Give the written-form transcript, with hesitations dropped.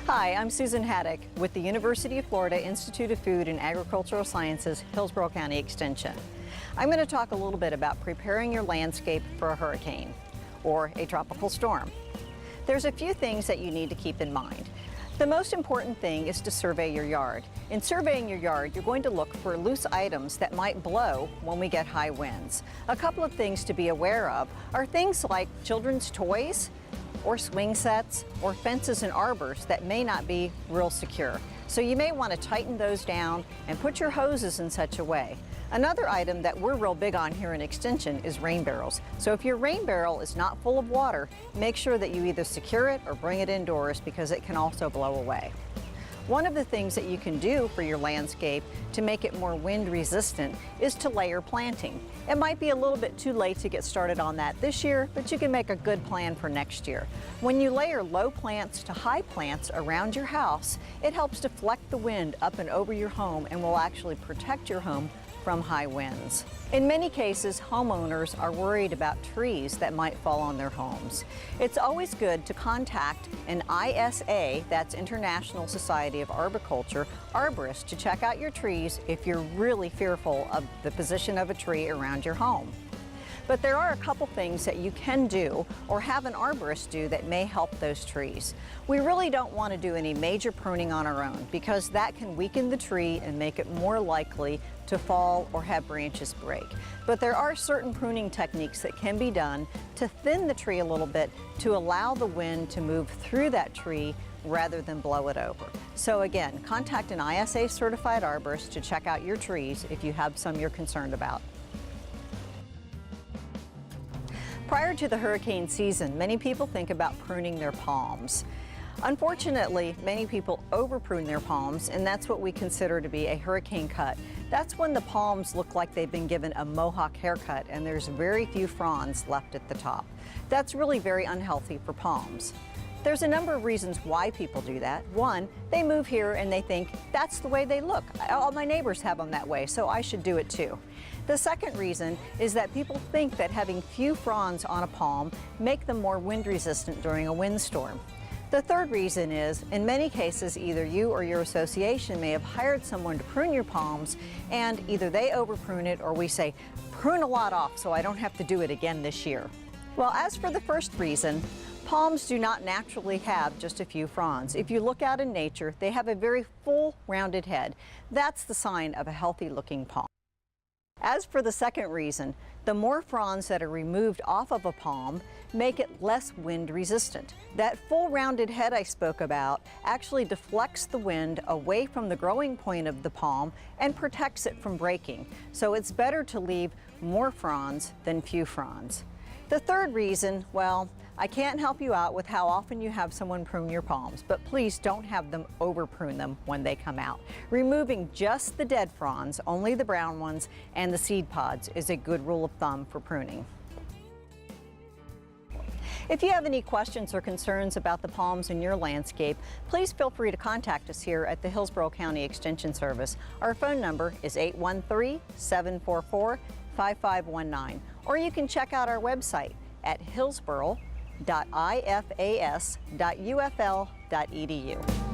Hi, I'm Susan Haddock with the University of Florida Institute of Food and Agricultural Sciences, Hillsborough County Extension. I'm going to talk a little bit about preparing your landscape for a hurricane or a tropical storm. There's a few things that you need to keep in mind. The most important thing is to survey your yard. In surveying your yard, you're going to look for loose items that might blow when we get high winds. A couple of things to be aware of are things like children's toys, or swing sets, or fences and arbors that may not be real secure. So you may want to tighten those down and put your hoses in such a way. Another item that we're real big on here in Extension is rain barrels. So if your rain barrel is not full of water, make sure that you either secure it or bring it indoors because it can also blow away. One of the things that you can do for your landscape to make it more wind resistant is to layer planting. It might be a little bit too late to get started on that this year, but you can make a good plan for next year. When you layer low plants to high plants around your house, it helps deflect the wind up and over your home and will actually protect your home from high winds. In many cases, homeowners are worried about trees that might fall on their homes. It's always good to contact an ISA, that's International Society of Arboriculture, arborist to check out your trees if you're really fearful of the position of a tree around your home. But there are a couple things that you can do or have an arborist do that may help those trees. We really don't want to do any major pruning on our own because that can weaken the tree and make it more likely to fall or have branches break. But there are certain pruning techniques that can be done to thin the tree a little bit to allow the wind to move through that tree rather than blow it over. So again, contact an ISA certified arborist to check out your trees if you have some you're concerned about. Prior to the hurricane season, many people think about pruning their palms. Unfortunately, many people over-prune their palms, and that's what we consider to be a hurricane cut. That's when the palms look like they've been given a mohawk haircut and there's very few fronds left at the top. That's really very unhealthy for palms. There's a number of reasons why people do that. One, they move here and they think that's the way they look. All my neighbors have them that way, so I should do it too. The second reason is that people think that having few fronds on a palm make them more wind resistant during a windstorm. The third reason is, in many cases, either you or your association may have hired someone to prune your palms, and either they over prune it or we say, prune a lot off so I don't have to do it again this year. Well, as for the first reason, palms do not naturally have just a few fronds. If you look out in nature, they have a very full, rounded head. That's the sign of a healthy looking palm. As for the second reason, the more fronds that are removed off of a palm make it less wind resistant. That full rounded head I spoke about actually deflects the wind away from the growing point of the palm and protects it from breaking. So it's better to leave more fronds than few fronds. The third reason, well, I can't help you out with how often you have someone prune your palms, but please don't have them over prune them when they come out. Removing just the dead fronds, only the brown ones, and the seed pods is a good rule of thumb for pruning. If you have any questions or concerns about the palms in your landscape, please feel free to contact us here at the Hillsborough County Extension Service. Our phone number is 813-744-5519, or you can check out our website at hillsborough.ifas.ufl.edu.